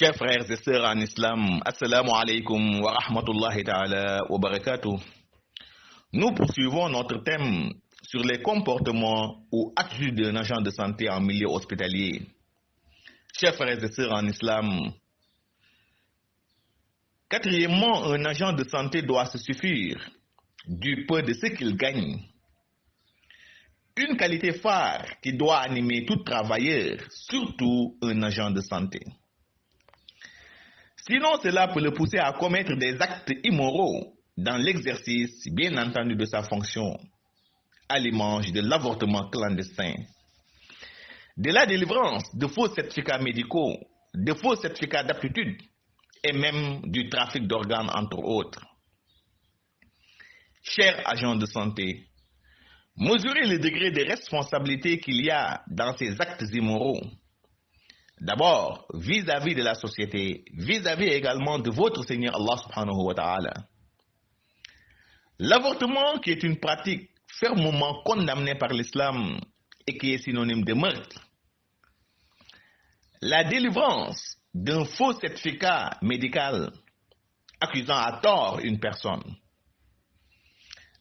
Chers frères et sœurs en islam, assalamu alaikum wa rahmatullahi ta'ala wa barakatuh. Nous poursuivons notre thème sur les comportements ou attitudes d'un agent de santé en milieu hospitalier. Chers frères et sœurs en islam, quatrièmement, un agent de santé doit se suffire du peu de ce qu'il gagne. Une qualité phare qui doit animer tout travailleur, surtout un agent de santé. Sinon, cela peut le pousser à commettre des actes immoraux dans l'exercice, bien entendu, de sa fonction, à l'image de l'avortement clandestin, de la délivrance de faux certificats médicaux, de faux certificats d'aptitude et même du trafic d'organes, entre autres. Chers agents de santé, mesurez le degré de responsabilité qu'il y a dans ces actes immoraux. D'abord, vis-à-vis de la société, vis-à-vis également de votre Seigneur Allah subhanahu wa ta'ala. L'avortement, qui est une pratique fermement condamnée par l'islam et qui est synonyme de meurtre. La délivrance d'un faux certificat médical accusant à tort une personne.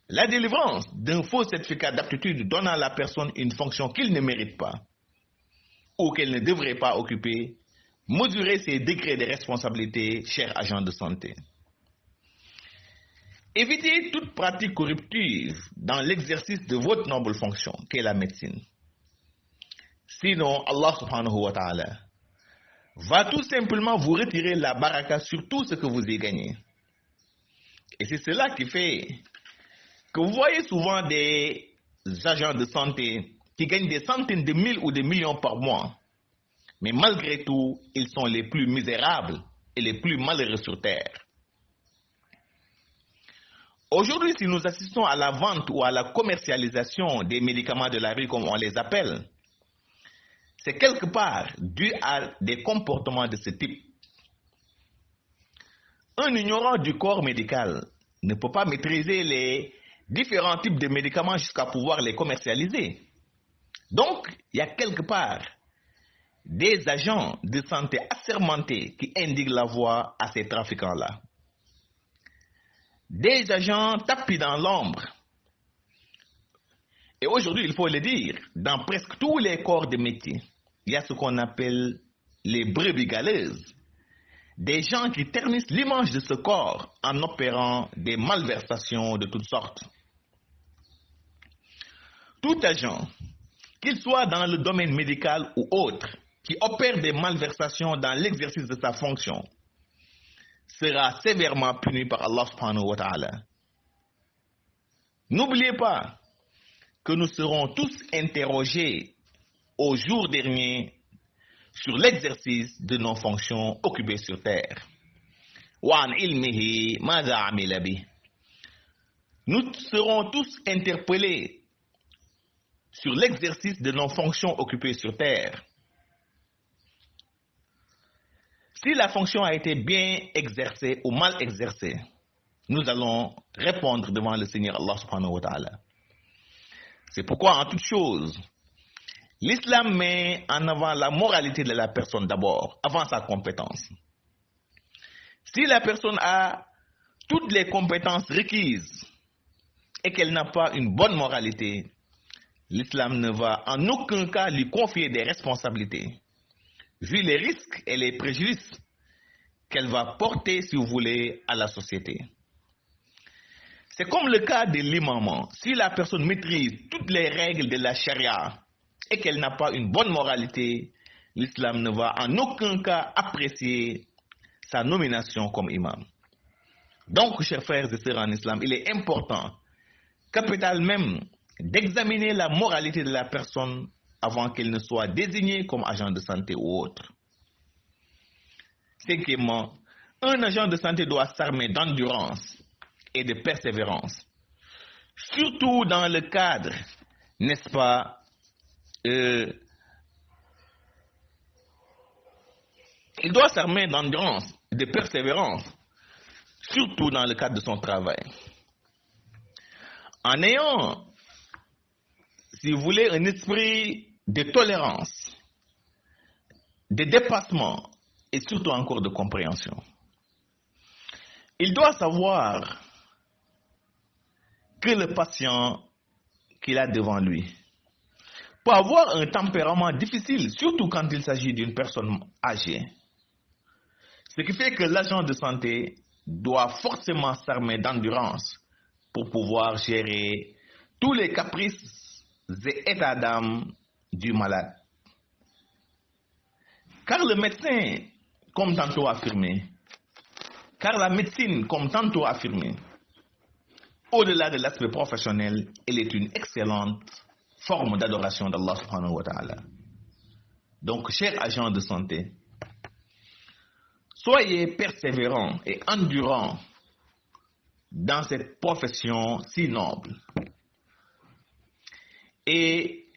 La délivrance d'un faux certificat d'aptitude donnant à la personne une fonction qu'il ne mérite pas ou qu'elle ne devrait pas occuper, mesurez ces degrés de responsabilité, chers agents de santé. Évitez toute pratique corruptive dans l'exercice de votre noble fonction, qu'est la médecine. Sinon, Allah subhanahu wa ta'ala va tout simplement vous retirer la baraka sur tout ce que vous y gagnez. Et c'est cela qui fait que vous voyez souvent des agents de santé qui gagnent des centaines de mille ou des millions par mois. Mais malgré tout, ils sont les plus misérables et les plus malheureux sur terre. Aujourd'hui, si nous assistons à la vente ou à la commercialisation des médicaments de la rue, comme on les appelle, c'est quelque part dû à des comportements de ce type. Un ignorant du corps médical ne peut pas maîtriser les différents types de médicaments jusqu'à pouvoir les commercialiser. Donc, il y a quelque part des agents de santé assermentés qui indiquent la voie à ces trafiquants-là. Des agents tapis dans l'ombre. Et aujourd'hui, il faut le dire, dans presque tous les corps de métier, il y a ce qu'on appelle les brebis galeuses. Des gens qui ternissent l'image de ce corps en opérant des malversations de toutes sortes. Tout agent, qu'il soit dans le domaine médical ou autre, qui opère des malversations dans l'exercice de sa fonction, sera sévèrement puni par Allah subhanahu wa ta'ala. N'oubliez pas que nous serons tous interrogés au jour dernier sur l'exercice de nos fonctions occupées sur terre. Nous serons tous interpellés sur l'exercice de nos fonctions occupées sur terre. Si la fonction a été bien exercée ou mal exercée, nous allons répondre devant le Seigneur Allah subhanahu wa ta'ala. C'est pourquoi, en toute chose, l'islam met en avant la moralité de la personne d'abord, avant sa compétence. Si la personne a toutes les compétences requises et qu'elle n'a pas une bonne moralité, l'islam ne va en aucun cas lui confier des responsabilités, vu les risques et les préjudices qu'elle va porter, si vous voulez, à la société. C'est comme le cas de l'imam. Si la personne maîtrise toutes les règles de la charia et qu'elle n'a pas une bonne moralité, l'islam ne va en aucun cas apprécier sa nomination comme imam. Donc, chers frères et sœurs en islam, il est important, capital même, d'examiner la moralité de la personne avant qu'elle ne soit désignée comme agent de santé ou autre. Cinquièmement, un agent de santé doit s'armer d'endurance et de persévérance, surtout dans le cadre, n'est-ce pas, il doit s'armer d'endurance et de persévérance, surtout dans le cadre de son travail. En ayant, si vous voulez, un esprit de tolérance, de dépassement et surtout encore de compréhension. Il doit savoir que le patient qu'il a devant lui peut avoir un tempérament difficile, surtout quand il s'agit d'une personne âgée. Ce qui fait que l'agent de santé doit forcément s'armer d'endurance pour pouvoir gérer tous les caprices et états d'âme du malade. Car le médecin, comme tantôt affirmé, car la médecine, comme tantôt affirmé, au-delà de l'aspect professionnel, elle est une excellente forme d'adoration d'Allah subhanahu wa ta'ala. Donc, chers agents de santé, soyez persévérants et endurants dans cette profession si noble. Et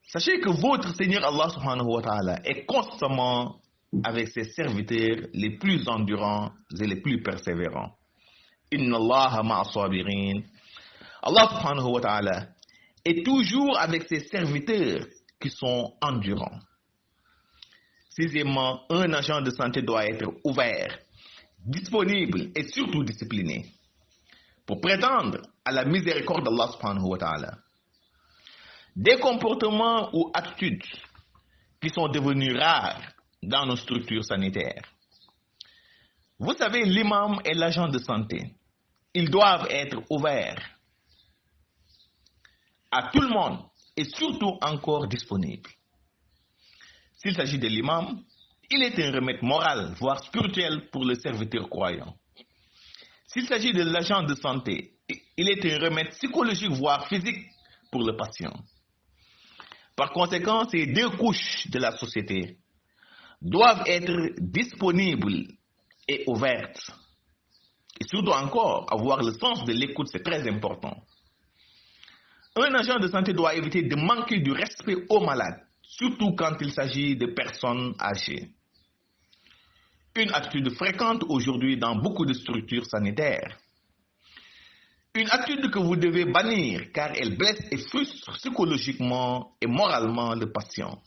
sachez que votre Seigneur Allah subhanahu wa ta'ala est constamment avec ses serviteurs les plus endurants et les plus persévérants. Inna Allah ma'a sabirin. Allah subhanahu wa ta'ala est toujours avec ses serviteurs qui sont endurants. Sixièmement, un agent de santé doit être ouvert, disponible et surtout discipliné pour prétendre à la miséricorde d'Allah subhanahu wa ta'ala. Des comportements ou attitudes qui sont devenus rares dans nos structures sanitaires. Vous savez, l'imam et l'agent de santé, ils doivent être ouverts à tout le monde et surtout encore disponibles. S'il s'agit de l'imam, il est un remède moral, voire spirituel pour le serviteur croyant. S'il s'agit de l'agent de santé, il est un remède psychologique, voire physique pour le patient. Par conséquent, ces deux couches de la société doivent être disponibles et ouvertes. Et surtout encore, avoir le sens de l'écoute, c'est très important. Un agent de santé doit éviter de manquer du respect aux malades, surtout quand il s'agit de personnes âgées. Une attitude fréquente aujourd'hui dans beaucoup de structures sanitaires. Une attitude que vous devez bannir car elle blesse et frustre psychologiquement et moralement le patient.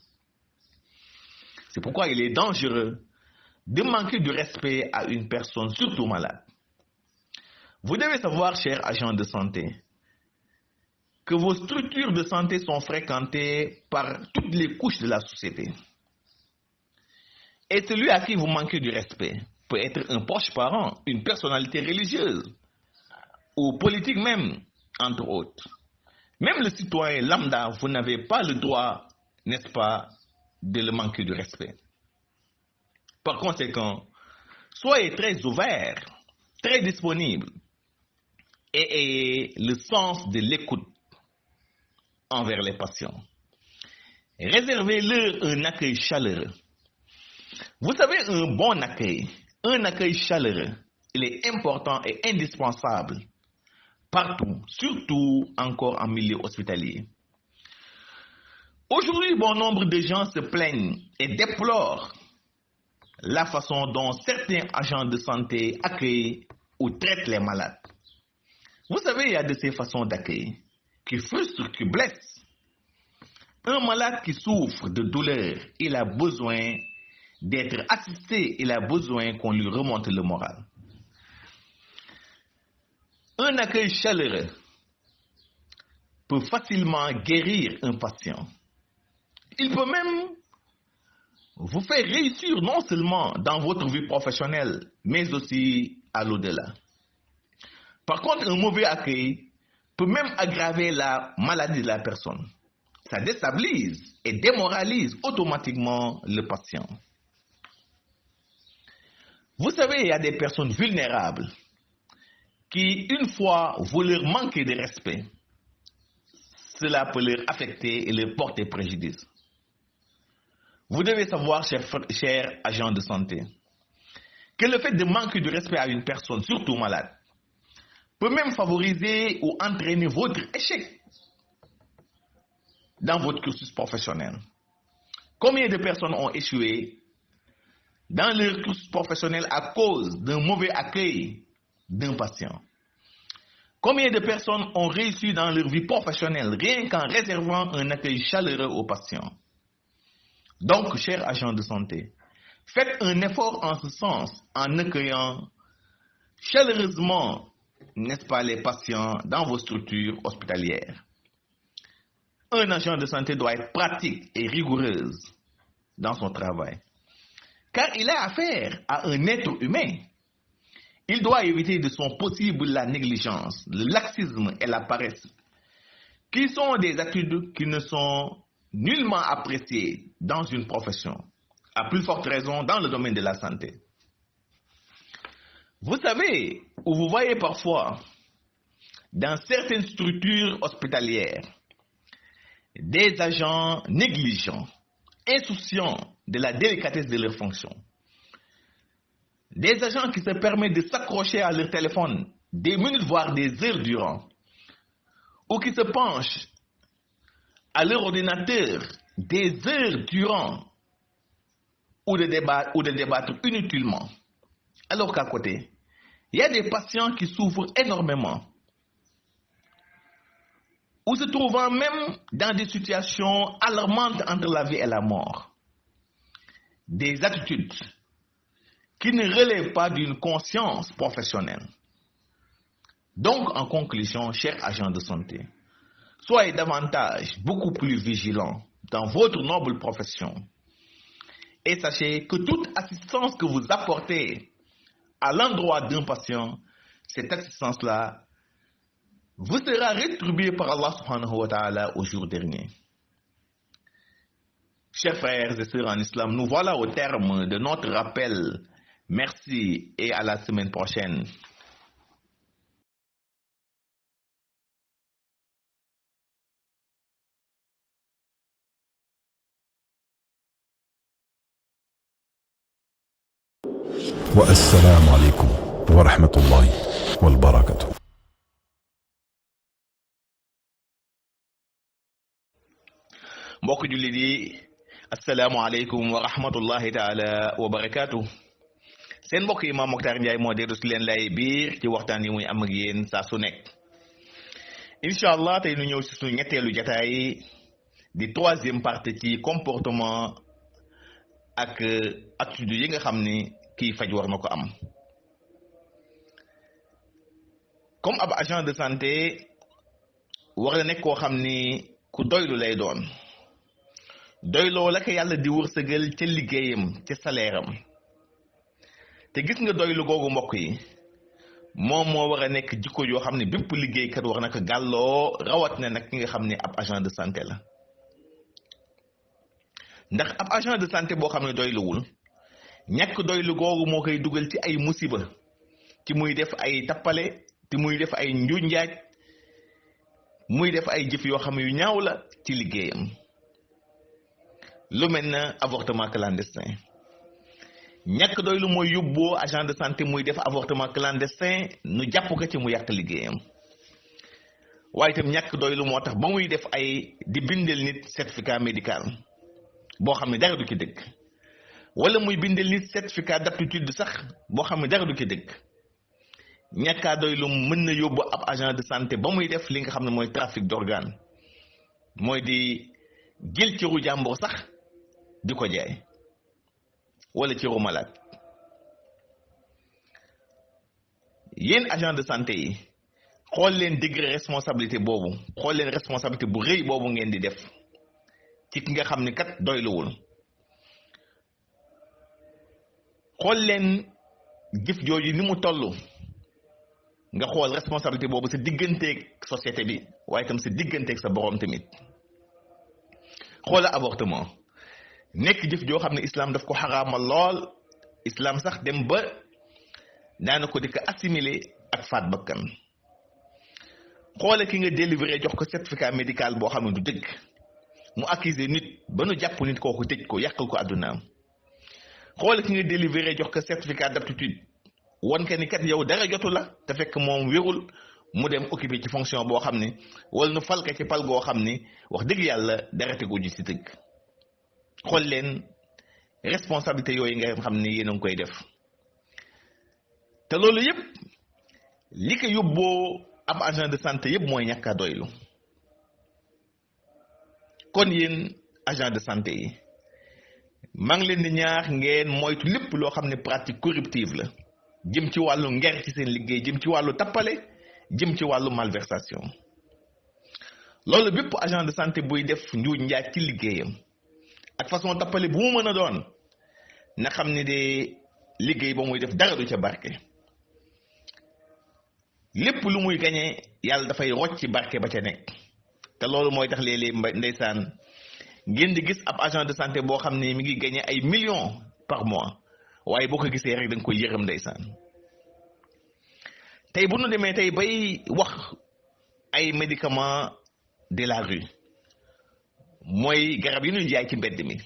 C'est pourquoi il est dangereux de manquer de respect à une personne, surtout malade. Vous devez savoir, chers agents de santé, que vos structures de santé sont fréquentées par toutes les couches de la société. Et celui à qui vous manquez du respect peut être un proche parent, une personnalité religieuse, ou politique même, entre autres. Même le citoyen lambda, vous n'avez pas le droit, n'est-ce pas, de le manquer de respect. Par conséquent, soyez très ouverts, très disponibles, et ayez le sens de l'écoute envers les patients. Réservez-leur un accueil chaleureux. Vous savez, un bon accueil, un accueil chaleureux, il est important et indispensable partout, surtout encore en milieu hospitalier. Aujourd'hui, bon nombre de gens se plaignent et déplorent la façon dont certains agents de santé accueillent ou traitent les malades. Vous savez, il y a de ces façons d'accueil qui frustrent, qui blessent. Un malade qui souffre de douleur, il a besoin d'être assisté, il a besoin qu'on lui remonte le moral. Un accueil chaleureux peut facilement guérir un patient. Il peut même vous faire réussir non seulement dans votre vie professionnelle, mais aussi à l'au-delà. Par contre, un mauvais accueil peut même aggraver la maladie de la personne. Ça déstabilise et démoralise automatiquement le patient. Vous savez, il y a des personnes vulnérables qui, une fois vous leur manquez de respect, cela peut leur affecter et leur porter préjudice. Vous devez savoir, chers agents de santé, que le fait de manquer de respect à une personne, surtout malade, peut même favoriser ou entraîner votre échec dans votre cursus professionnel. Combien de personnes ont échoué dans leur cursus professionnel à cause d'un mauvais accueil d'un patient? Combien de personnes ont réussi dans leur vie professionnelle rien qu'en réservant un accueil chaleureux aux patients? Donc, chers agents de santé, Faites un effort en ce sens en accueillant chaleureusement, n'est-ce pas, les patients dans vos structures hospitalières. Un agent de santé doit être pratique et rigoureuse dans son travail, car il a affaire à un être humain. Il doit éviter de son possible la négligence, le laxisme et la paresse, qui sont des attitudes qui ne sont nullement appréciées dans une profession, à plus forte raison dans le domaine de la santé. Vous savez, ou vous voyez parfois, dans certaines structures hospitalières, des agents négligents, insouciants de la délicatesse de leurs fonctions. Des agents qui se permettent de s'accrocher à leur téléphone des minutes, voire des heures durant, ou qui se penchent à leur ordinateur des heures durant, ou de débattre inutilement. Alors qu'à côté, il y a des patients qui souffrent énormément, ou se trouvant même dans des situations alarmantes entre la vie et la mort. Des attitudes qui ne relèvent pas d'une conscience professionnelle. Donc, en conclusion, chers agents de santé, soyez davantage, beaucoup plus vigilants dans votre noble profession. Et sachez que toute assistance que vous apportez à l'endroit d'un patient, cette assistance-là vous sera rétribuée par Allah subhanahu wa ta'ala au jour dernier. Chers frères et sœurs en islam, nous voilà au terme de notre rappel. Merci et à la semaine prochaine. والسلام عليكم ورحمة الله وبركاته. mbokk jullit yi asalaamualeykum wa rahmatullahi taala wa barakaatu. seen mbokk yi Mame Mactar Ndiaye moo dellu si leen lay biir ci waxtaan yi muy am ak yéen saa su nekk. incha allah tey nu ñëw si suñu ñetteelu jataay di troisième partie ci comportement ak attitude yi nga xam ni kii faj war na ko am. comme ab agent de santé war na nekk koo xam ni ku doylu lay doon. doyloo la ko yàlla di wërsëgal ca liggéeyam ca salaire am te gis nga doylu googu mbokk yi moom moo war a nekk jikko yoo xam ne bépp liggéeykat war na ko gàlloo rawat na nag ki nga xam ne ab agent de santé la. ndax ab agent de santé boo xam ne doyluwul ñàkk doylu googu moo koy dugal ci ay musiba ci muy def ay tappale ci muy def ay njuuj njaaj muy def ay jëf yoo xam ne yu ñaaw la ci liggéeyam. lu mel na avortement clandestin ñàkk doylu mooy yóbboo agent de santé muy def avortement clandestin nu jàpp ko ci mu yàq liggéeyam. waaye itam ñàkk doylu moo tax ba muy def ay di bindel nit certificat médical boo xam ne dara du ci dëgg wala muy bindel nit certificat d'aptitude sax boo xam ne dara du ci dëgg. ñàkkaa doylu mën na yóbbu ab agent de santé ba muy def li nga xam ne mooy trafic d'organe mooy di jël cëru jàmbur sax di ko jaay wala cëru malade. yéen agent de santé yi xool leen degré responsabilité boobu xool leen responsabilité bu rëy boobu ngeen di def ci ki nga xam ne kat doyluwul. xool leen jëf jooju ni mu toll nga xool responsabilité boobu sa digganteeg société bi waaye itam sa digganteeg sa borom tamit. xoola avortement nekk jëf joo xam ne islam daf ko xaraamal lool. islam sax dem ba daana ko di ko assimiler ak faat bakkan. xoola ki nga délivré jox ko certificat médical boo xam ne du dëgg mu accuser nit ba nu jàpp nit kooku tëj ko yàqal ko àddunaam. xoola ki nga délivré jox ko certificat d'aptitude won ka ni kat yow dara jotu la te fekk moom wérul mu dem occupé ci fonction boo xam ne wala nu fal ka ci pal goo xam ni wax dëgg yàlla dara tegu ji ci dëgg. xool leen responsabilité yooyu nga xam ne yéen a ngi koy def te loolu yëpp li ko yóbboo ab agent de santé yëpp mooy ñàkk a doylu. kon yéen agent de santé yi maa ngi leen di ñaax ngeen moytu lépp loo xam ne pratique corruptive la jëm ci wàllu nger ci seen liggéey jëm ci wàllu tappale jëm ci wàllu malversation loolu bépp agent de santé buy def njuuj njaaj ci liggéeyam ak façon tappale bu mu mën a doon na xam ne de liggéey ba muy def dara du ca barke lépp lu muy gañe yàlla dafay rocc ci barke ba ca nekk te loolu mooy tax léeg-léeg ndeysaan ngeen di gis ab agent de santé boo xam ne mi ngi gañe ay millions par mois waaye boo ko gisee rek da nga koy yërëm ndeysaan tey bu nu demee tey bay wax ay médicaments de la rue mooy garab yi ñuy jaay ci mbedd mi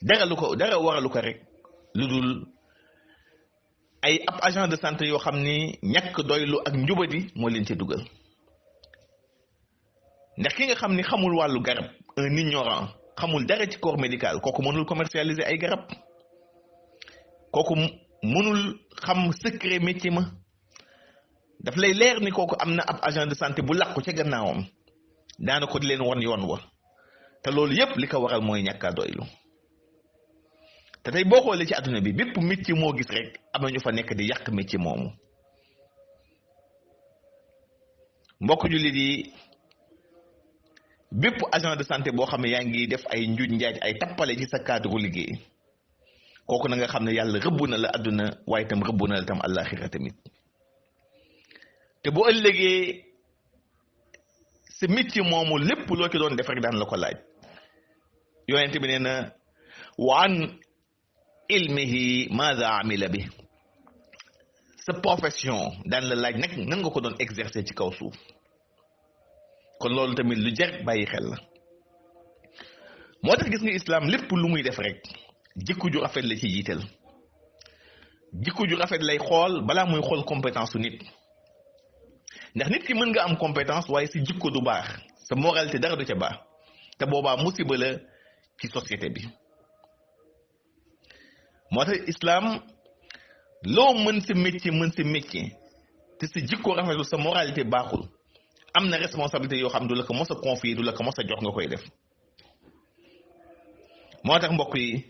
dara waralu ko rek lu dul ay ab agent de santé yoo xam ni ñàkk doylu ak njubadi moo leen ci dugal ndax ki nga xam ni xamul wàllu garab un ignorant xamul dara ci corps médical kooku mënul commercialiser ay garab kooku mënul xam secret métier ma daf lay leer ni kooku am na ab agent de santé bu làqu ca gannaawam daana ko di leen won yoon wa te loolu yépp li ko waral mooy ñàkk a doylu te tey boo xoolee ci àdduna bi bépp métier moo gis rek am na ñu fa nekk di yàq métier moomu mbokk jullit yi bépp agent de santé boo xam ne yaa ngi def ay njuuj njaaj ay tappale ci sa cadre liggéey kooku na nga xam ne yàlla rëbb na la àdduna waaye itam rëbb na la tam àllaaxira tamit te bu ëllëgee sa métier moomu lépp loo ci doon def rek daan la ko laaj yonent bi nee na wa an ilmihi maada amila bi sa profession daan la laaj nag nan nga ko doon exercer ci kaw suuf kon loolu tamit lu jar bàyyi xel la moo tax gis nga islam lépp lu muy def rek jikko ju rafet la ci jiital jikko ju rafet lay xool balaa muy xool compétence su nit ndax nit ki mën nga am compétence waaye si jikko du baax sa moralité dara du ca baax te boobaa musiba la ci société bi moo tax islam loo mën sa métier te sa jikko rafetul sa moralité baaxul am na responsabilité yoo xam du la ko mos a confier du la ko mos a jox nga koy def moo tax mbokk yi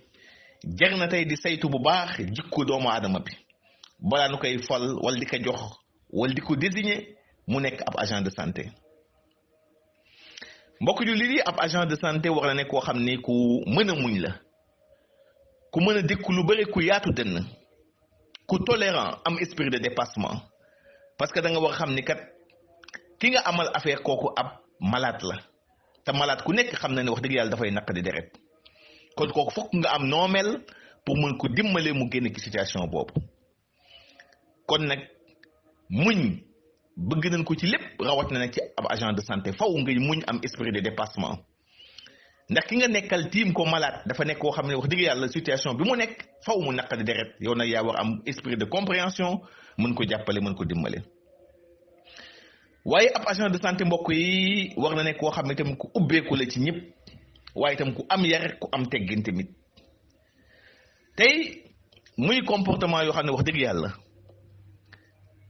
jar na tey di saytu bu baax jikko doomu aadama bi balaa nu koy fal wala di ko jox wala di ko désigner mu nekk ab agent de santé mbokk ju lii ab agent de santé war na nekk koo xam ne ku mën a muñ la ku mën a dékku lu bëri ku yaatu dënn ku tolérant am esprit de dépassement parce que da nga war a xam ni kat ki nga amal affaire kooku ab malade la te malade ku nekk xam na ne wax dëgg yàlla dafay naq di deret kon kooku fokk nga am noomel pour mën ko dimbale mu génn ci situation boobu kon nag muñ bëgg nañ ko ci lépp rawat na nag ci ab agent de santé faw nga muñ am esprit de dépassement ndax ki nga nekkal tiim ko malade dafa nekk koo xam ne wax dëgg yàlla situation bi mu nekk faw mu naq di deret yow nag yaa war am esprit de compréhension mën ko jàppale mën ko dimbale waaye ab agent de santé mbokk yi war na nekk koo xam ne tamit ku ubbeeku la ci ñëpp waaye itam ku am yar ku am teggin tamit tey muy comportement yoo xam ne wax dëgg yàlla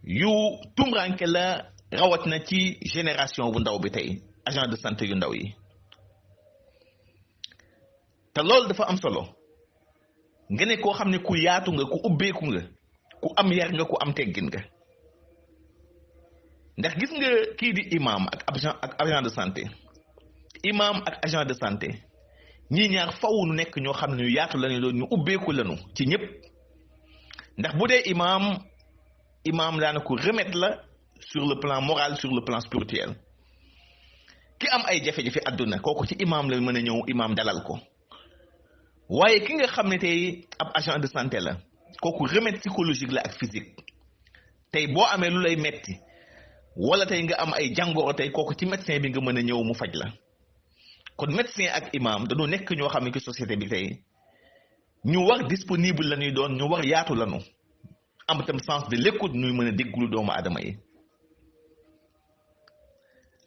yu tumranke la rawat na ci génération bu ndaw bi tey agent de santé yu ndaw yi te loolu dafa am solo nga ne koo xam ne ku yaatu nga ku ubbeeku nga ku am yar nga ku am teggin nga ndax gis nga kii di imam ak agent de santé imam ak agent de santé ñii ñaar faw nu nekk ñoo xam ne ñu yaatu lañu doon ñu ubbeeku lañu ci ñëpp ndax bu dee imam daanaka remettre la sur le plan moral sur le plan spirituel ki am ay jafe-jafe àdduna kooku ci imam la mën a ñëw imam dalal ko waaye ki nga xam ne tey ab agent de santé la kooku remède psychologique la ak physique tey boo amee lu lay metti wala tey nga am ay jàngoro tey kooku ci médecin bi nga mën a ñëw mu faj la kon médecin ak imam dañoo nekk ñoo xam ne ci société bi tey ñu war disponible la ñuy doon ñu war yaatu lañu am tam sens de l'écoute ñuy mën a dégglu doomu aadama yi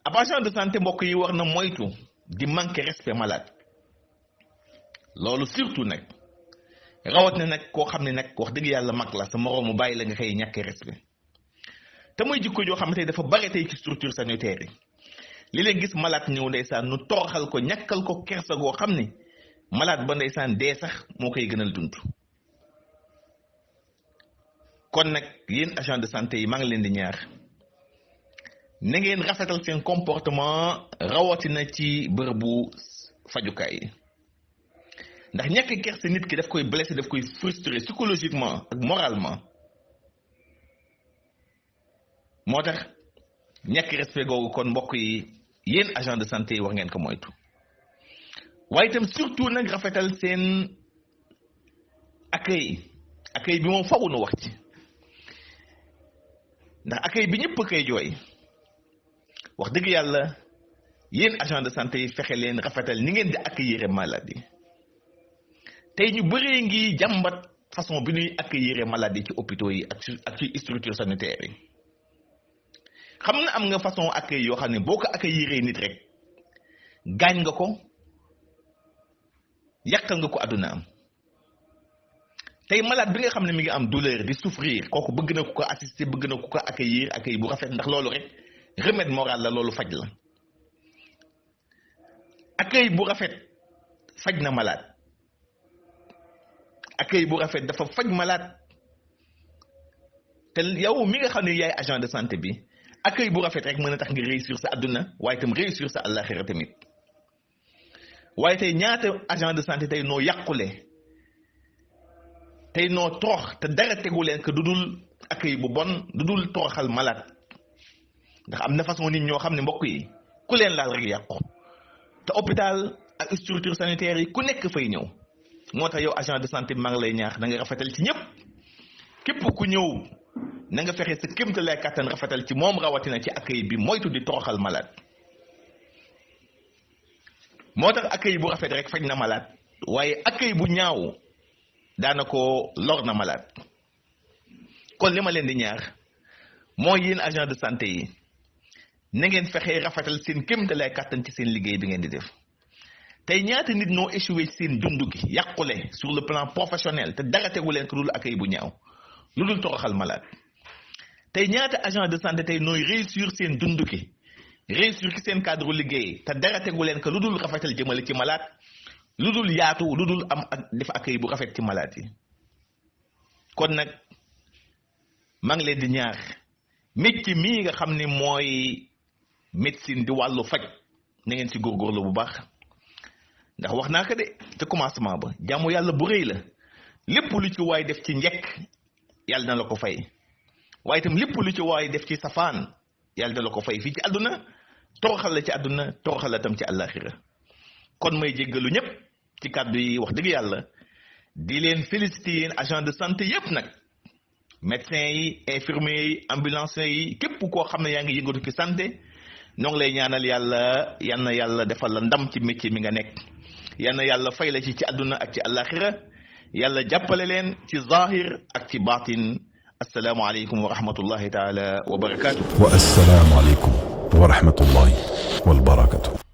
ab agent de santé mbokk yi war na moytu di manquer respect malade loolu surtout nag rawat na nag koo xam ne nag wax dëgg yàlla mag la sa moroom mu bàyyi la nga xëy ñàkkee respect te muy jikko joo xam ne tey dafa bare tey ci structure sanitaire yi li leen gis malade ñëw ndeysaan nu toroxal ko ñàkkal ko kersa goo xam ne malade ba ndeysaan dee sax moo koy gënal dund. kon nag yéen agent de santé yi maa ngi leen di ñaar na ngeen rafetal seen comportement rawatina ci bërëbu fajukaay yi ndax ñàkk kersa nit ki daf koy blessé daf koy frustré psychologiquement ak moralement moo tax ñàkk respect googu kon mbokk yi yéen agent de santé yi war ngeen ko moytu waaye itam surtout nag rafetal seen accueil bi moom fawu nu wax ci ndax accueil bi ñëpp koy jooy wax dëgg yàlla yéen agent de santé yi fexe leen rafetal ni ngeen di accueillir malade yi tey ñu bëree ngi jàmbat façon bi ñuy accueillir malade yi ci hôpitaux yi ak ci structure sanitaire yi xam na am nga façon accueil yoo xam ne boo ko accueillir nit rek gaañ nga ko yàqal nga ko àdduna am tey malade bi nga xam ne mi ngi am douleur di souffrir kooku bëgg na ku ko assister bëgg na ku ko accueillir accueil bu rafet ndax loolu rek remède moral la loolu faj la accueil bu rafet faj na malade accueil bu rafet dafa faj malade te yow mi nga xam ne yaay agent de santé bi accueil bu rafet rek mën a tax nga réussir sa àdduna waaye itam réussir sa àllaaxira tamit waaye tey ñaata agent de santé tey noo yàqule tey noo torox te dara tegu leen que du dul accueil bu bon du dul toroxal malade ndax am na façon nit ñoo xam ne mbokk yi ku leen laal rek yàqu te hôpital ak structure sanitaire yi ku nekk fay ñëw moo tax yow agent de santé maa ngi lay ñaax na nga rafetal ci ñëpp képp ku ñëw na nga fexe sa kémta lay kàttan rafetal ci moom rawatina ci accueil bi moytu di toroxal malade moo tax accueil bu rafet rek faj na malade waaye accueil bu ñaaw daana ko lor na malade kon li ma leen di ñaax mooy yéen agent de santé yi na ngeen fexe rafetal seen kémta lay kàttan ci seen liggéey bi ngeen di def tey ñaata nit noo échoué seen dund gi yàqule sur le plan professionnel te dara tegu leen ko dul accueil bu ñaaw lu dul toroxal malade tey ñaata agent de santé tey nooy réussir seen dund gi réussir ci seen cadre liggéey te dara tegu leen ko lu dul rafetal jëmale ci malade lu dul yaatu lu dul am ak def accueil bu rafet ci malade yi kon nag maa ngi leen di ñaax métier mii nga xam ne mooy médecine di wàllu faj na ngeen ci góorgóorlu bu baax ndax wax naa ko de te commencement ba jaamu yàlla bu rëy la lépp lu ci waay def ci njekk yàlla na la ko fay waaye itam lépp lu ci waay def ci safaan yàlla na la ko fay fii ci àdduna toroxal la ci àdduna toroxal la tam ci àllaaxira kon may jéggalu ñëpp ci kàddu yi wax dëgg yàlla di leen féliciter yéen agent de santé yëpp nag médecins yi infirmiers yi ambulanciers yi képp koo xam ne yaa ngi yëngatu ci santé ñoo ngi lay ñaanal yàlla yal na yàlla defal la ndam ci métier mi nga nekk yal na yàlla fay la ci àdduna ak ci àllaaxira yàlla jàppale leen ci zahir ak ci baatin assalaamu aleykum wa rahmatullahi taala wa barakaatu. wa assalaamu aleykum wa rahmatullahi wal barakatuh.